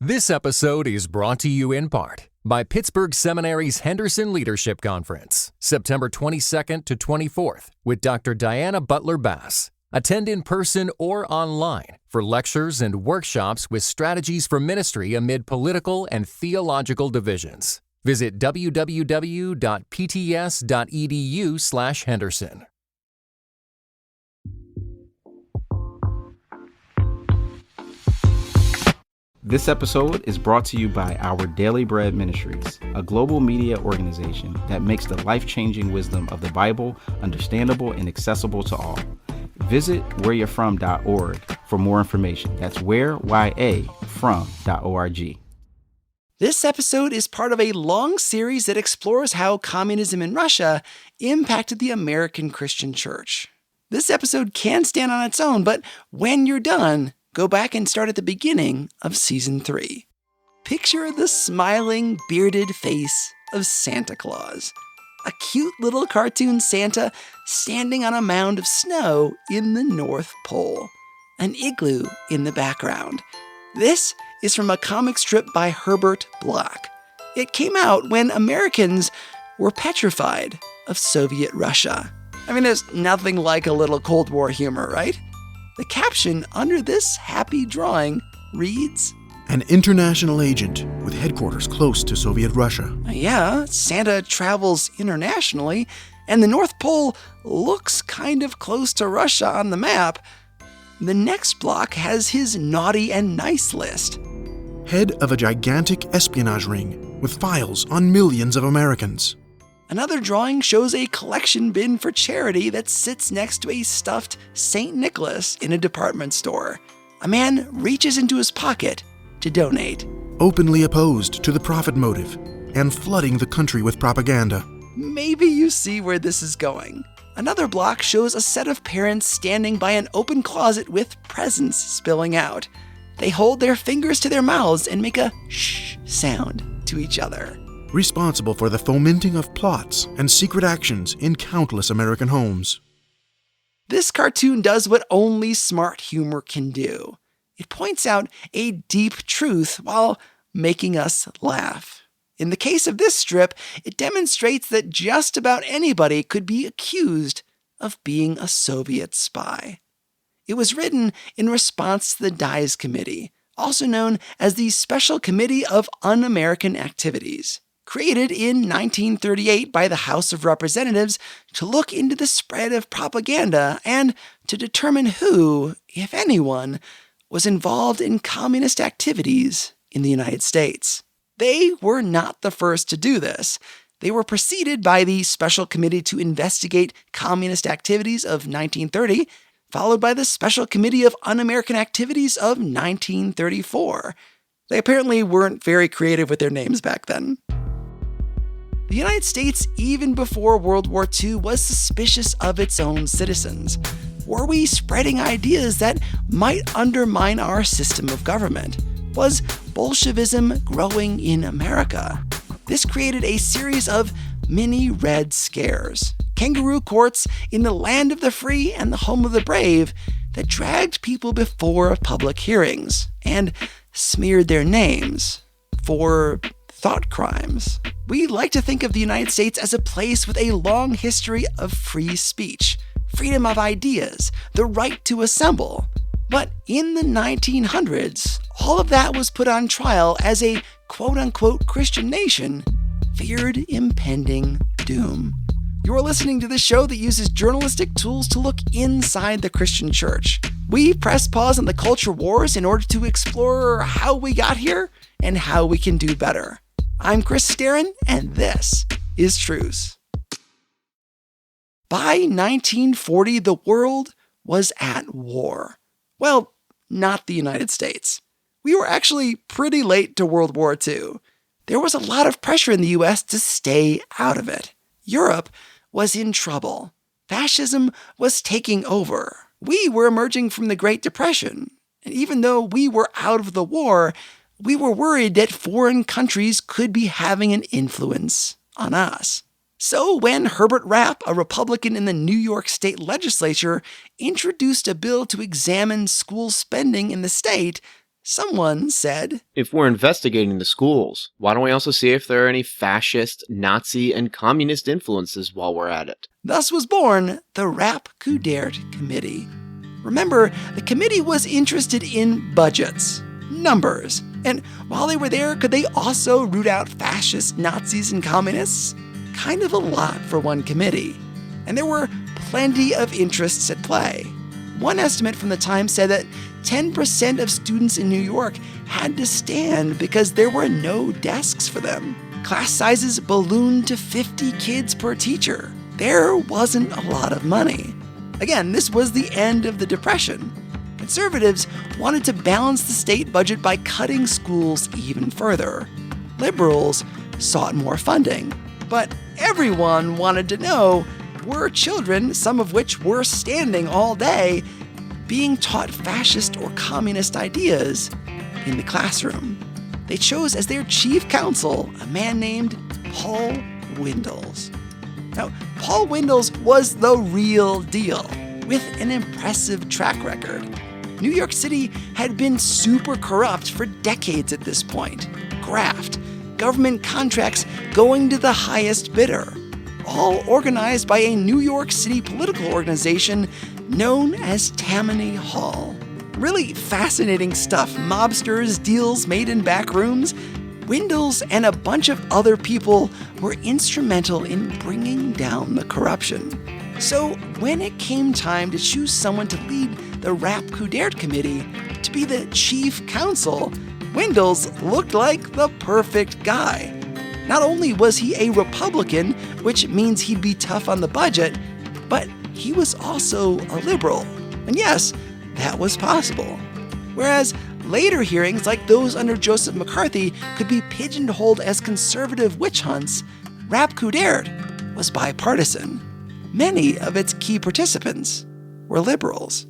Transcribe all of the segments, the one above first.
This episode is brought to you in part by Pittsburgh Seminary's Henderson Leadership Conference, September 22nd to 24th, with Dr. Diana Butler Bass. Attend in person or online for lectures and workshops with strategies for ministry amid political and theological divisions. Visit www.pts.edu/Henderson. This episode is brought to you by Our Daily Bread Ministries, a global media organization that makes the life-changing wisdom of the Bible understandable and accessible to all. Visit whereyou'refrom.org for more information. That's whereyafrom.org. This episode is part of a long series that explores how communism in Russia impacted the American Christian church. This episode can stand on its own, but when you're done, go back and start at the beginning of Season 3. Picture the smiling, bearded face of Santa Claus. A cute little cartoon Santa standing on a mound of snow in the North Pole. An igloo in the background. This is from a comic strip by Herbert Bloch. It came out when Americans were petrified of Soviet Russia. I mean, there's nothing like a little Cold War humor, right? The caption under this happy drawing reads, "An international agent with headquarters close to Soviet Russia." Yeah, Santa travels internationally, and the North Pole looks kind of close to Russia on the map. The next block has his naughty and nice list. Head of a gigantic espionage ring with files on millions of Americans. Another drawing shows a collection bin for charity that sits next to a stuffed St. Nicholas in a department store. A man reaches into his pocket to donate. Openly opposed to the profit motive and flooding the country with propaganda. Maybe you see where this is going. Another block shows a set of parents standing by an open closet with presents spilling out. They hold their fingers to their mouths and make a shh sound to each other. Responsible for the fomenting of plots and secret actions in countless American homes. This cartoon does what only smart humor can do. It points out a deep truth while making us laugh. In the case of this strip, it demonstrates that just about anybody could be accused of being a Soviet spy. It was written in response to the Dies Committee, also known as the Special Committee of Un-American Activities, created in 1938 by the House of Representatives to look into the spread of propaganda and to determine who, if anyone, was involved in communist activities in the United States. They were not the first to do this. They were preceded by the Special Committee to Investigate Communist Activities of 1930, followed by the Special Committee of Un-American Activities of 1934. They apparently weren't very creative with their names back then. The United States, even before World War II, was suspicious of its own citizens. Were we spreading ideas that might undermine our system of government? Was Bolshevism growing in America? This created a series of mini Red Scares, kangaroo courts in the land of the free and the home of the brave that dragged people before public hearings and smeared their names for thought crimes. We like to think of the United States as a place with a long history of free speech, freedom of ideas, the right to assemble. But in the 1900s, all of that was put on trial as a quote-unquote Christian nation feared impending doom. You're listening to the show that uses journalistic tools to look inside the Christian church. We press pause on the culture wars in order to explore how we got here and how we can do better. I'm Chris Staron, and this is Truce. By 1940, the world was at war. Well, not the United States. We were actually pretty late to World War II. There was a lot of pressure in the US to stay out of it. Europe was in trouble. Fascism was taking over. We were emerging from the Great Depression. And even though we were out of the war, we were worried that foreign countries could be having an influence on us. So when Herbert Rapp, a Republican in the New York State legislature, introduced a bill to examine school spending in the state, Someone said, if we're investigating the schools, why don't we also see if there are any fascist, Nazi, and communist influences while we're at it? Thus was born the Rapp-Coudert Committee. Remember, the committee was interested in budgets, numbers, and while they were there, could they also root out fascists, Nazis, and communists? Kind of a lot for one committee. And there were plenty of interests at play. One estimate from the time said that 10% of students in New York had to stand because there were no desks for them. Class sizes ballooned to 50 kids per teacher. There wasn't a lot of money. Again, this was the end of the Depression. Conservatives wanted to balance the state budget by cutting schools even further. Liberals sought more funding. But everyone wanted to know, were children, some of which were standing all day, being taught fascist or communist ideas in the classroom? They chose as their chief counsel a man named Paul Windels. Now, Paul Windels was the real deal, with an impressive track record. New York City had been super corrupt for decades at this point. Graft, government contracts going to the highest bidder, all organized by a New York City political organization known as Tammany Hall. Really fascinating stuff. Mobsters, deals made in back rooms. Windels and a bunch of other people were instrumental in bringing down the corruption. So when it came time to choose someone to lead the Rapp-Coudert Committee to be the chief counsel, Windels looked like the perfect guy. Not only was he a Republican, which means he'd be tough on the budget, but he was also a liberal. And yes, that was possible. Whereas later hearings, like those under Joseph McCarthy, could be pigeonholed as conservative witch hunts, Rapp-Coudert was bipartisan. Many of its key participants were liberals.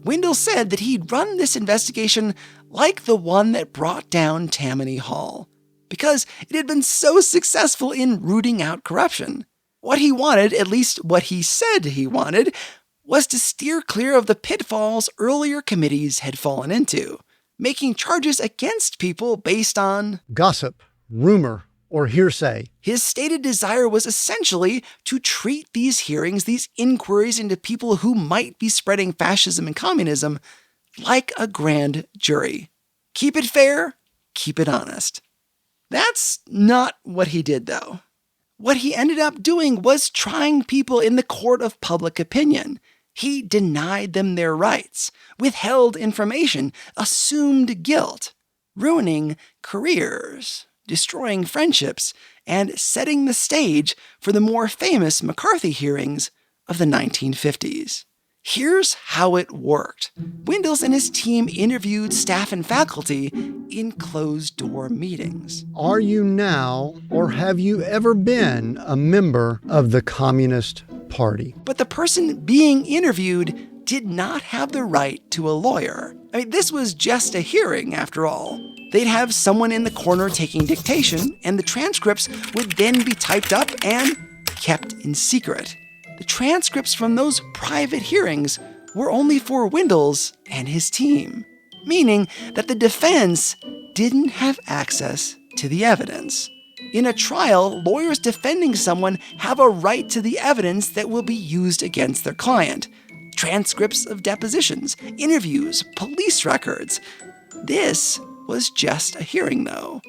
Windels said that he'd run this investigation like the one that brought down Tammany Hall, because it had been so successful in rooting out corruption. What he wanted, at least what he said he wanted, was to steer clear of the pitfalls earlier committees had fallen into, making charges against people based on gossip, rumor, or hearsay. His stated desire was essentially to treat these hearings, these inquiries into people who might be spreading fascism and communism, like a grand jury. Keep it fair, keep it honest. That's not what he did, though. What he ended up doing was trying people in the court of public opinion. He denied them their rights, withheld information, assumed guilt, ruining careers, destroying friendships, and setting the stage for the more famous McCarthy hearings of the 1950s. Here's how it worked. Windels and his team interviewed staff and faculty in closed-door meetings. Are you now, or have you ever been, a member of the Communist Party? But the person being interviewed did not have the right to a lawyer. This was just a hearing, after all. They'd have someone in the corner taking dictation, and the transcripts would then be typed up and kept in secret. The transcripts from those private hearings were only for Windels and his team, meaning that the defense didn't have access to the evidence. In a trial, lawyers defending someone have a right to the evidence that will be used against their client. Transcripts of depositions, interviews, police records. This was just a hearing, though.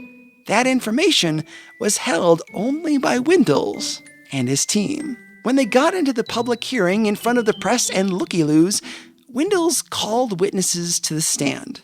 That information was held only by Windels and his team. When they got into the public hearing in front of the press and looky-loos, Windels called witnesses to the stand.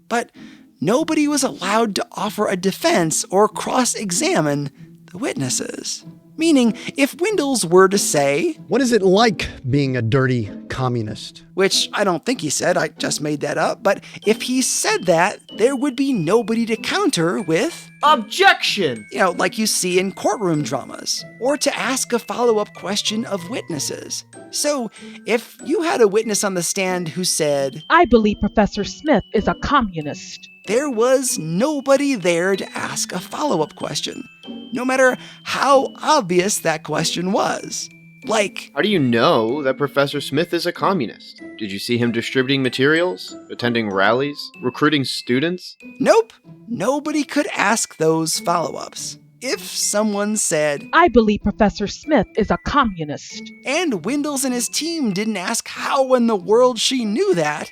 But nobody was allowed to offer a defense or cross-examine the witnesses. Meaning, if Windels were to say, "What is it like being a dirty communist?" Which I don't think he said, I just made that up, but if he said that, there would be nobody to counter with objection! Like you see in courtroom dramas, or to ask a follow-up question of witnesses. So, if you had a witness on the stand who said, "I believe Professor Smith is a communist," there was nobody there to ask a follow-up question, no matter how obvious that question was. Like, How do you know that Professor Smith is a communist? Did you see him distributing materials, attending rallies, recruiting students? nope, nobody could ask those follow-ups. If someone said, I believe Professor Smith is a communist. and Windels and his team didn't ask how in the world she knew that,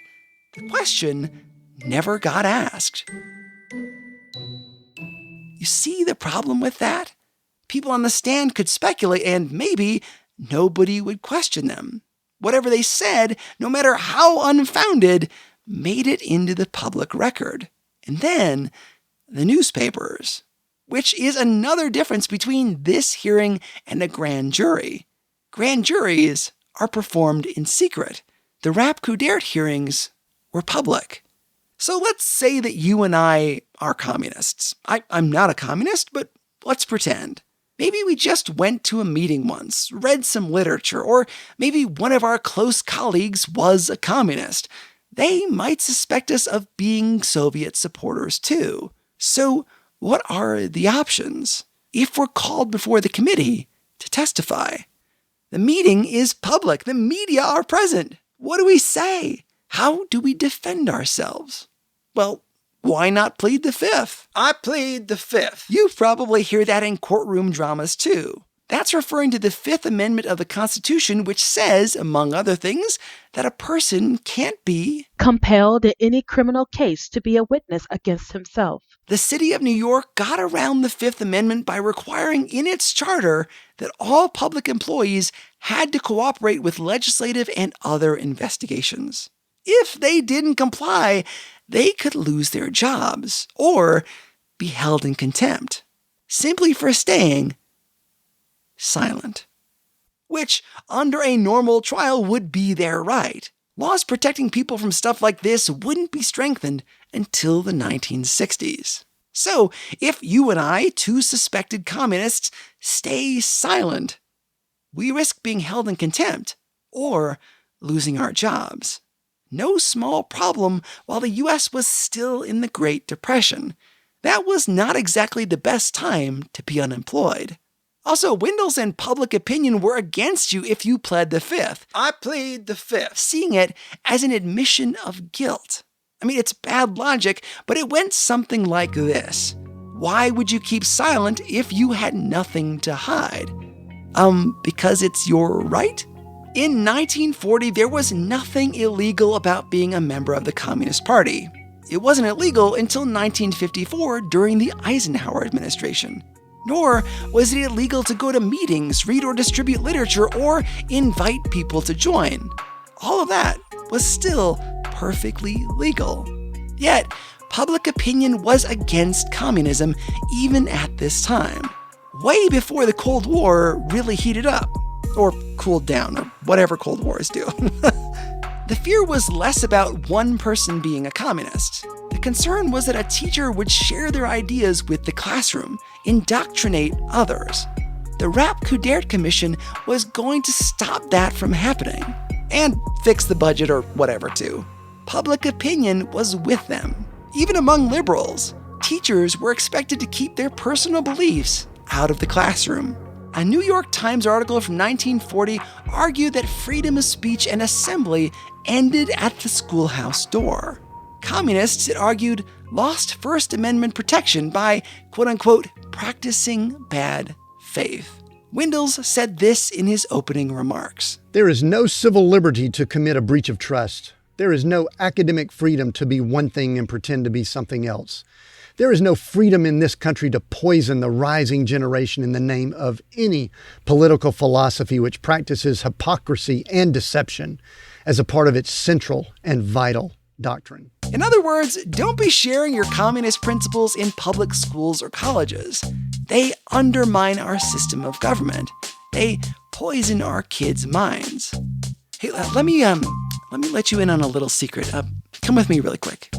the question never got asked. You see the problem with that? People on the stand could speculate and maybe nobody would question them. Whatever they said, no matter how unfounded, made it into the public record. And then the newspapers, which is another difference between this hearing and a grand jury. Grand juries are performed in secret. The Rapp-Coudert hearings were public. So let's say that you and I are communists. I'm not a communist, but let's pretend. Maybe we just went to a meeting once, read some literature, or maybe one of our close colleagues was a communist. They might suspect us of being Soviet supporters too. So what are the options if we're called before the committee to testify? The meeting is public. The media are present. What do we say? How do we defend ourselves? Well, why not plead the fifth? I plead the fifth. You probably hear that in courtroom dramas too. That's referring to the Fifth Amendment of the Constitution, which says, among other things, that a person can't be Compelled in any criminal case to be a witness against himself. The city of New York got around the Fifth Amendment by requiring in its charter that all public employees had to cooperate with legislative and other investigations. If they didn't comply, they could lose their jobs or be held in contempt, simply for staying silent. Which, under a normal trial, would be their right. Laws protecting people from stuff like this wouldn't be strengthened until the 1960s. So, if you and I, two suspected communists, stay silent, we risk being held in contempt or losing our jobs. No small problem while the U.S. was still in the Great Depression. That was not exactly the best time to be unemployed. Also, Windels and public opinion were against you if you pled the fifth. I plead the fifth. Seeing it as an admission of guilt. I mean, it's bad logic, but it went something like this. Why would you keep silent if you had nothing to hide? Because it's your right? In 1940, there was nothing illegal about being a member of the Communist Party. It wasn't illegal until 1954 during the Eisenhower administration. Nor was it illegal to go to meetings, read or distribute literature, or invite people to join. All of that was still perfectly legal. Yet, public opinion was against communism even at this time, way before the Cold War really heated up, or cooled down, or whatever Cold Wars do. The fear was less about one person being a communist. The concern was that a teacher would share their ideas with the classroom, indoctrinate others. The Rapp-Coudert Commission was going to stop that from happening, and fix the budget or whatever too. Public opinion was with them. Even among liberals, teachers were expected to keep their personal beliefs out of the classroom. A New York Times article from 1940 argued that freedom of speech and assembly ended at the schoolhouse door. Communists, it argued, lost First Amendment protection by, quote-unquote, practicing bad faith. Windels said this in his opening remarks. There is no civil liberty to commit a breach of trust. There is no academic freedom to be one thing and pretend to be something else. There is no freedom in this country to poison the rising generation in the name of any political philosophy which practices hypocrisy and deception as a part of its central and vital doctrine. In other words, don't be sharing your communist principles in public schools or colleges. They undermine our system of government. They poison our kids' minds. Hey, let me let you in on a little secret. Come with me really quick.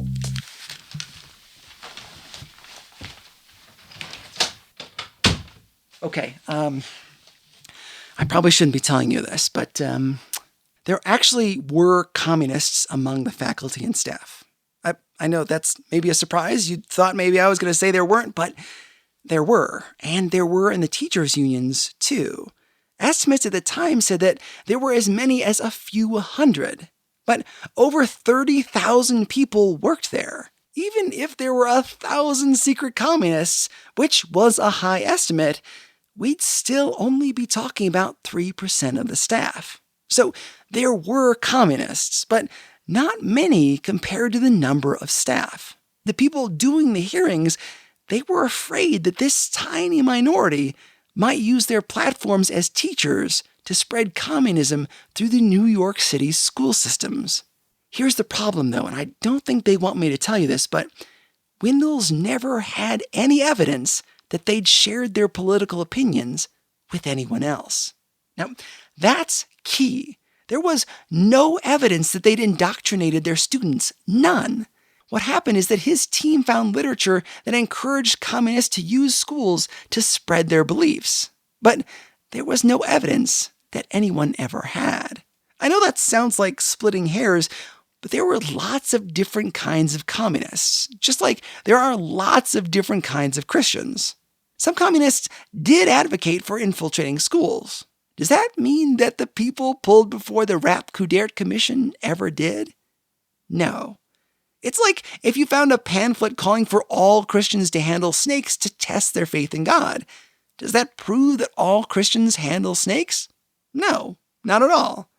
Okay, I probably shouldn't be telling you this, but there actually were communists among the faculty and staff. I know that's maybe a surprise. You thought maybe I was going to say there weren't, but there were. And there were in the teachers' unions, too. Estimates at the time said that there were as many as a few hundred, but over 30,000 people worked there. Even if there were 1,000 secret communists, which was a high estimate, we'd still only be talking about 3% of the staff. So there were communists, but not many compared to the number of staff. The people doing the hearings, they were afraid that this tiny minority might use their platforms as teachers to spread communism through the New York City school systems. Here's the problem, though, and I don't think they want me to tell you this, but Windels never had any evidence that they'd shared their political opinions with anyone else. Now, that's key. There was no evidence that they'd indoctrinated their students. None. What happened is that his team found literature that encouraged communists to use schools to spread their beliefs. But there was no evidence that anyone ever had. I know that sounds like splitting hairs, but there were lots of different kinds of communists, just like there are lots of different kinds of Christians. Some communists did advocate for infiltrating schools. Does that mean that the people pulled before the Rapp-Coudert Commission ever did? No. It's like if you found a pamphlet calling for all Christians to handle snakes to test their faith in God. Does that prove that all Christians handle snakes? No, not at all.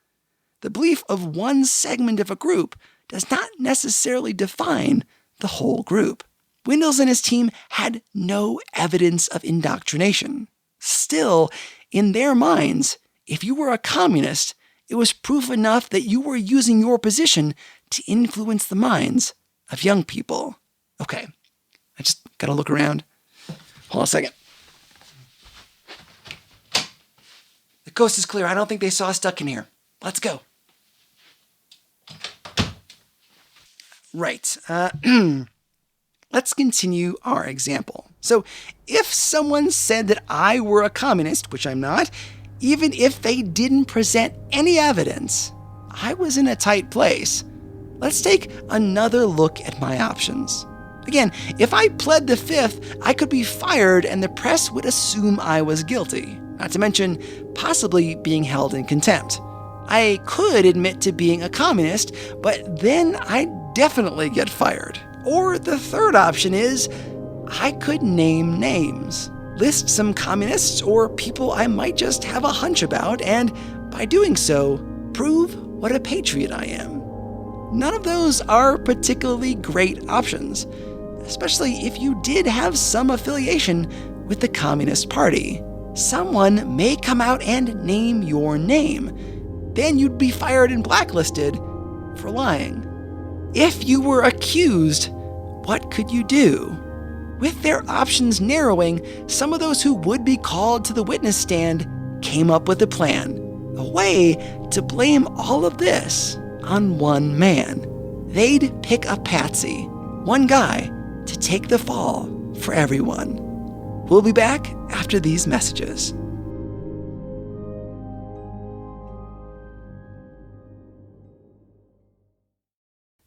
The belief of one segment of a group does not necessarily define the whole group. Windels and his team had no evidence of indoctrination. Still, in their minds, if you were a communist, it was proof enough that you were using your position to influence the minds of young people. Okay, I just gotta look around. Hold on a second. The coast is clear. I don't think they saw us stuck in here. Let's go. Right. Let's continue our example. So, if someone said that I were a communist, which I'm not, even if they didn't present any evidence, I was in a tight place. Let's take another look at my options. Again, if I pled the fifth, I could be fired and the press would assume I was guilty, not to mention possibly being held in contempt. I could admit to being a communist, but then I'd definitely get fired. Or the third option is, I could name names, list some communists or people I might just have a hunch about, and by doing so, prove what a patriot I am. None of those are particularly great options, especially if you did have some affiliation with the Communist Party. Someone may come out and name your name. Then you'd be fired and blacklisted for lying. If you were accused, what could you do? With their options narrowing, some of those who would be called to the witness stand came up with a plan, a way to blame all of this on one man. They'd pick a patsy, one guy, to take the fall for everyone. We'll be back after these messages.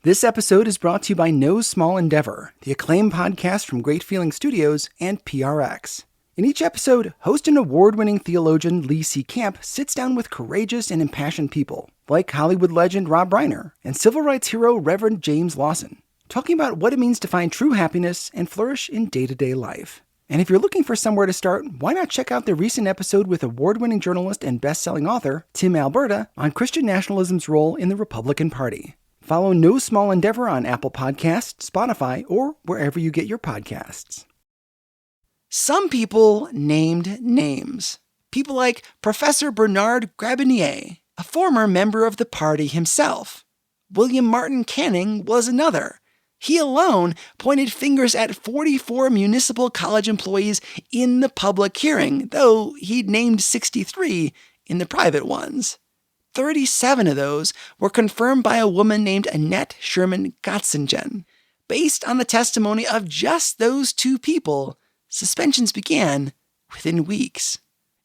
This episode is brought to you by No Small Endeavor, the acclaimed podcast from Great Feeling Studios and PRX. In each episode, host and award-winning theologian Lee C. Camp sits down with courageous and impassioned people, like Hollywood legend Rob Reiner and civil rights hero Reverend James Lawson, talking about what it means to find true happiness and flourish in day-to-day life. And if you're looking for somewhere to start, why not check out the recent episode with award-winning journalist and best-selling author Tim Alberta on Christian nationalism's role in the Republican Party. Follow No Small Endeavor on Apple Podcasts, Spotify, or wherever you get your podcasts. Some people named names. People like Professor Bernard Grabinier, a former member of the party himself. William Martin Canning was another. He alone pointed fingers at 44 municipal college employees in the public hearing, though he'd named 63 in the private ones. 37 of those were confirmed by a woman named Annette Sherman Gotzingen. Based on the testimony of just those two people, suspensions began within weeks.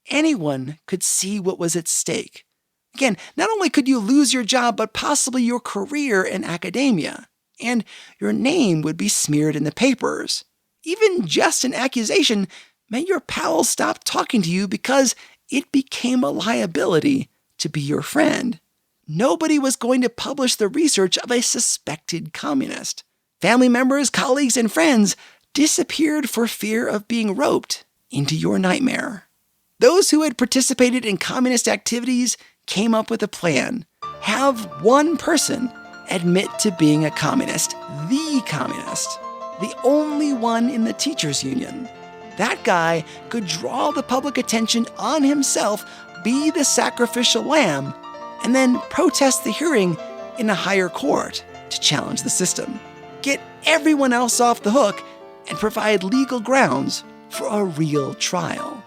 Anyone could see what was at stake. Again, not only could you lose your job, but possibly your career in academia. And your name would be smeared in the papers. Even just an accusation meant your pals stopped talking to you because it became a liability to be your friend. Nobody was going to publish the research of a suspected communist. Family members, colleagues, and friends disappeared for fear of being roped into your nightmare. Those who had participated in communist activities came up with a plan. Have one person admit to being a communist, the only one in the teachers' union. That guy could draw the public attention on himself, be the sacrificial lamb, and then protest the hearing in a higher court to challenge the system. Get everyone else off the hook and provide legal grounds for a real trial.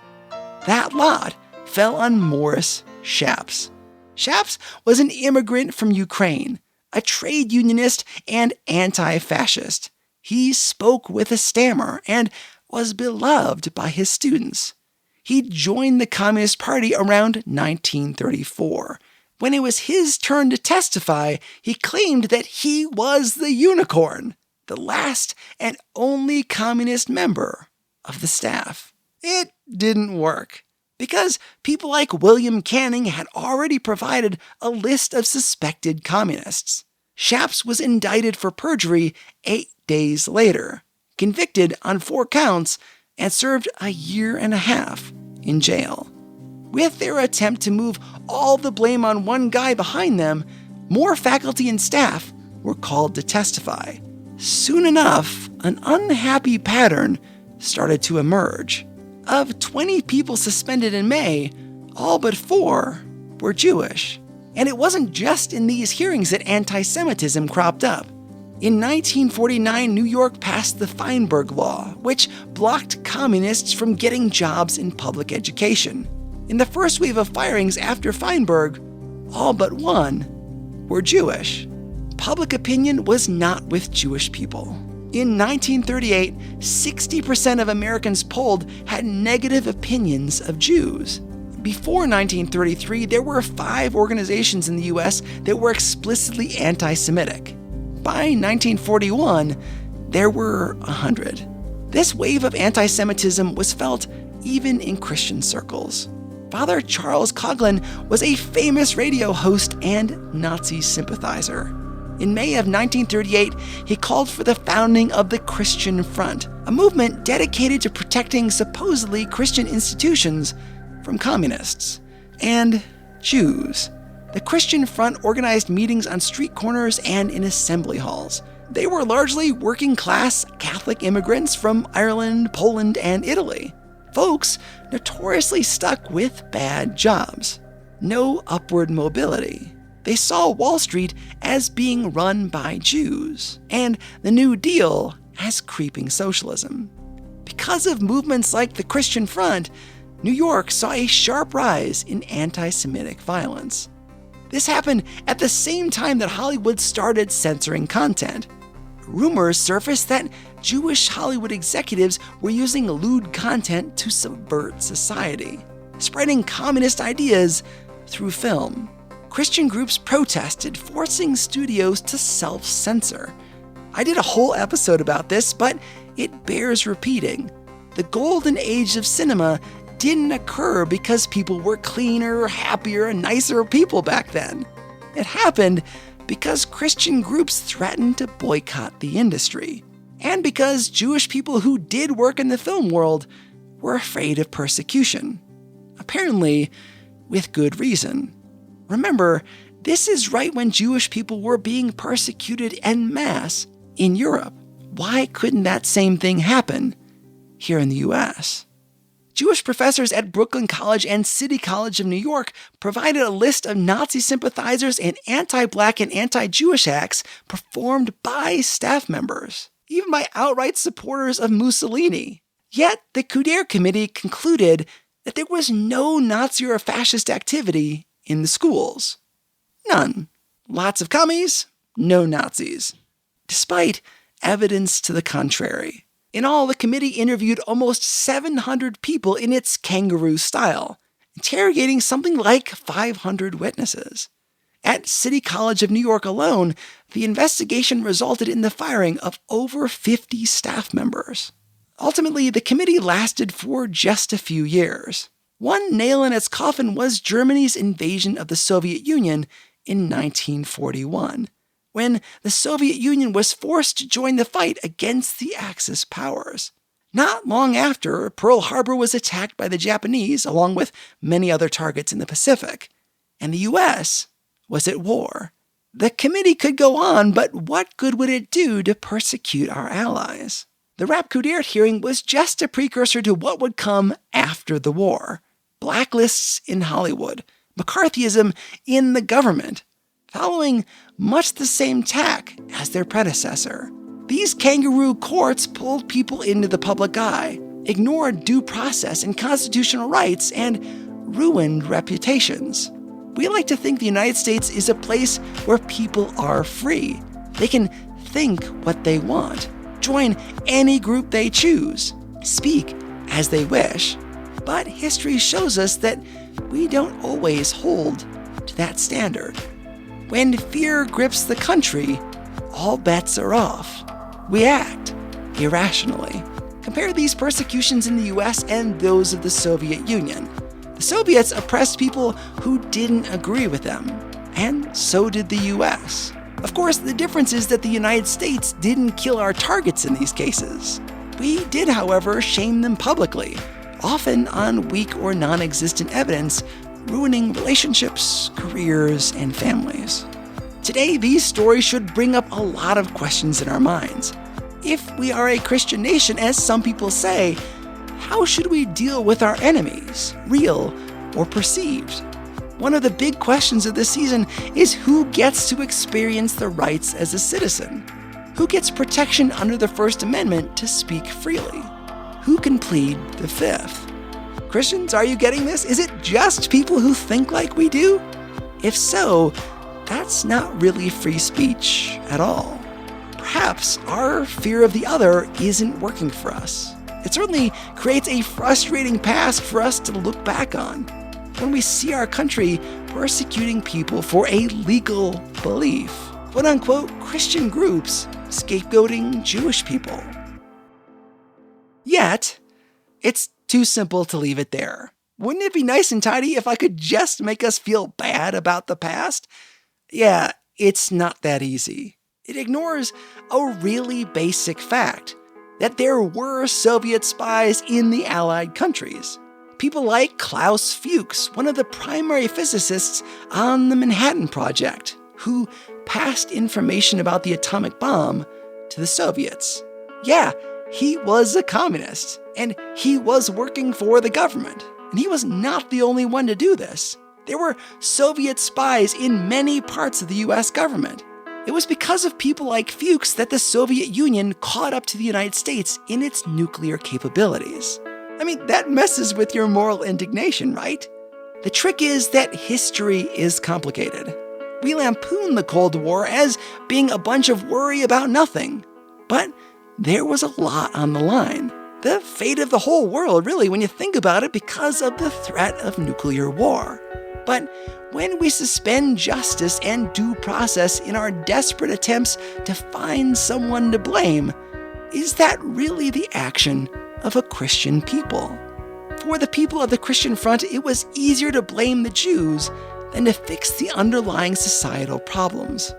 That lot fell on Morris Shapps. Shapps was an immigrant from Ukraine, a trade unionist and anti-fascist. He spoke with a stammer and was beloved by his students. He joined the Communist Party around 1934. When it was his turn to testify, he claimed that he was the unicorn, the last and only communist member of the staff. It didn't work, because people like William Canning had already provided a list of suspected communists. Shapps was indicted for perjury 8 days later, convicted on 4 counts, and served a year and a half in jail. With their attempt to move all the blame on one guy behind them, more faculty and staff were called to testify. Soon enough, an unhappy pattern started to emerge. Of 20 people suspended in May, all but 4 were Jewish. And it wasn't just in these hearings that anti-Semitism cropped up. In 1949, New York passed the Feinberg Law, which blocked communists from getting jobs in public education. In the first wave of firings after Feinberg, all but 1 were Jewish. Public opinion was not with Jewish people. In 1938, 60% of Americans polled had negative opinions of Jews. Before 1933, there were 5 organizations in the U.S. that were explicitly anti-Semitic. By 1941, there were 100. This wave of anti-Semitism was felt even in Christian circles. Father Charles Coughlin was a famous radio host and Nazi sympathizer. In May of 1938, he called for the founding of the Christian Front, a movement dedicated to protecting supposedly Christian institutions from communists and Jews. The Christian Front organized meetings on street corners and in assembly halls. They were largely working-class Catholic immigrants from Ireland, Poland, and Italy. Folks notoriously stuck with bad jobs. No upward mobility. They saw Wall Street as being run by Jews, and the New Deal as creeping socialism. Because of movements like the Christian Front, New York saw a sharp rise in anti-Semitic violence. This happened at the same time that Hollywood started censoring content. Rumors surfaced that Jewish Hollywood executives were using lewd content to subvert society, spreading communist ideas through film. Christian groups protested, forcing studios to self-censor. I did a whole episode about this, but it bears repeating. The golden age of cinema didn't occur because people were cleaner, happier, and nicer people back then. It happened because Christian groups threatened to boycott the industry, and because Jewish people who did work in the film world were afraid of persecution. Apparently, with good reason. Remember, this is right when Jewish people were being persecuted en masse in Europe. Why couldn't that same thing happen here in the US? Jewish professors at Brooklyn College and City College of New York provided a list of Nazi sympathizers and anti-Black and anti-Jewish acts performed by staff members, even by outright supporters of Mussolini. Yet, the Rapp-Coudert Committee concluded that there was no Nazi or fascist activity in the schools. None. Lots of commies, no Nazis. Despite evidence to the contrary. In all, the committee interviewed almost 700 people in its kangaroo style, interrogating something like 500 witnesses. At City College of New York alone, the investigation resulted in the firing of over 50 staff members. Ultimately, the committee lasted for just a few years. One nail in its coffin was Germany's invasion of the Soviet Union in 1941, when the Soviet Union was forced to join the fight against the Axis powers. Not long after, Pearl Harbor was attacked by the Japanese, along with many other targets in the Pacific, and the U.S. was at war. The committee could go on, but what good would it do to persecute our allies? The Rapp-Coudert hearing was just a precursor to what would come after the war. Blacklists in Hollywood, McCarthyism in the government, following much the same tack as their predecessor. These kangaroo courts pulled people into the public eye, ignored due process and constitutional rights, and ruined reputations. We like to think the United States is a place where people are free. They can think what they want, join any group they choose, speak as they wish. But history shows us that we don't always hold to that standard. When fear grips the country, all bets are off. We act irrationally. Compare these persecutions in the US and those of the Soviet Union. The Soviets oppressed people who didn't agree with them, and so did the US. Of course, the difference is that the United States didn't kill our targets in these cases. We did, however, shame them publicly, often on weak or non-existent evidence, ruining relationships, careers, and families. Today, these stories should bring up a lot of questions in our minds. If we are a Christian nation, as some people say, how should we deal with our enemies, real or perceived? One of the big questions of this season is who gets to experience the rights as a citizen? Who gets protection under the First Amendment to speak freely? Who can plead the Fifth? Christians, are you getting this? Is it just people who think like we do? If so, that's not really free speech at all. Perhaps our fear of the other isn't working for us. It certainly creates a frustrating past for us to look back on when we see our country persecuting people for a legal belief. Quote-unquote Christian groups scapegoating Jewish people. Yet, it's too simple to leave it there. Wouldn't it be nice and tidy if I could just make us feel bad about the past? Yeah, it's not that easy. It ignores a really basic fact, that there were Soviet spies in the Allied countries. People like Klaus Fuchs, one of the primary physicists on the Manhattan Project, who passed information about the atomic bomb to the Soviets. Yeah, he was a communist, and he was working for the government. And he was not the only one to do this. There were Soviet spies in many parts of the US government. It was because of people like Fuchs that the Soviet Union caught up to the United States in its nuclear capabilities. I mean, that messes with your moral indignation, right? The trick is that history is complicated. We lampoon the Cold War as being a bunch of worry about nothing. But there was a lot on the line. The fate of the whole world, really, when you think about it, because of the threat of nuclear war. But when we suspend justice and due process in our desperate attempts to find someone to blame, is that really the action of a Christian people? For the people of the Christian front, it was easier to blame the Jews than to fix the underlying societal problems.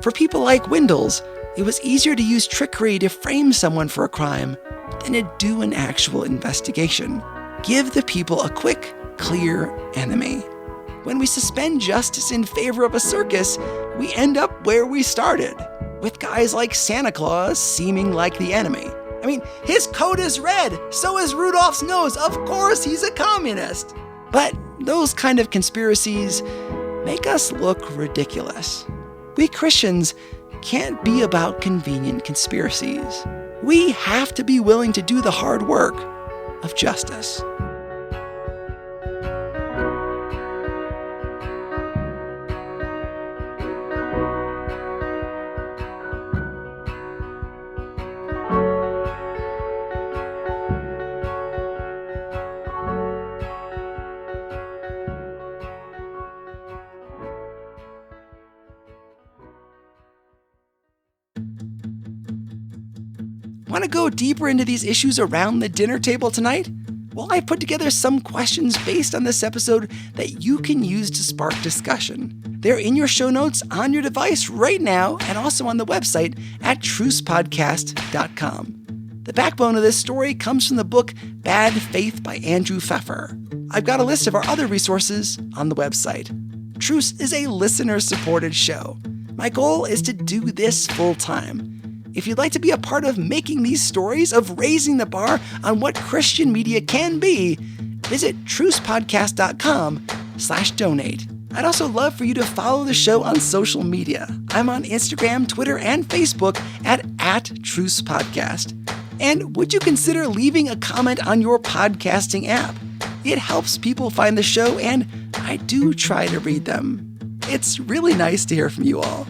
For people like Windels, it was easier to use trickery to frame someone for a crime than to do an actual investigation. Give the people a quick, clear enemy. When we suspend justice in favor of a circus, we end up where we started, with guys like Santa Claus seeming like the enemy. I mean, his coat is red, so is Rudolph's nose. Of course he's a communist. But those kind of conspiracies make us look ridiculous. We Christians can't be about convenient conspiracies. We have to be willing to do the hard work of justice. Want to go deeper into these issues around the dinner table tonight? Well, I put together some questions based on this episode that you can use to spark discussion. They're in your show notes on your device right now and also on the website at trucepodcast.com. The backbone of this story comes from the book Bad Faith by Andrew Pfeffer. I've got a list of our other resources on the website. Truce is a listener-supported show. My goal is to do this full-time. If you'd like to be a part of making these stories, of raising the bar on what Christian media can be, visit trucepodcast.com/donate. I'd also love for you to follow the show on social media. I'm on Instagram, Twitter, and Facebook at Truce Podcast. And would you consider leaving a comment on your podcasting app? It helps people find the show, and I do try to read them. It's really nice to hear from you all.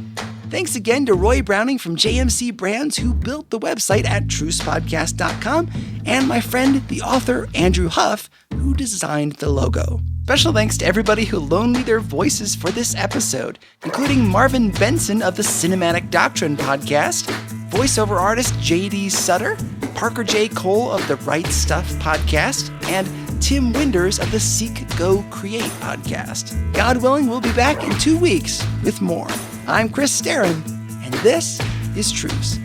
Thanks again to Roy Browning from JMC Brands, who built the website at trucepodcast.com, and my friend, the author Andrew Huff, who designed the logo. Special thanks to everybody who loaned me their voices for this episode, including Marvin Benson of the Cinematic Doctrine podcast, voiceover artist J.D. Sutter, Parker J. Cole of the Right Stuff podcast, and Tim Winders of the Seek, Go, Create podcast. God willing, we'll be back in 2 weeks with more. I'm Chris Staron, and this is Truce.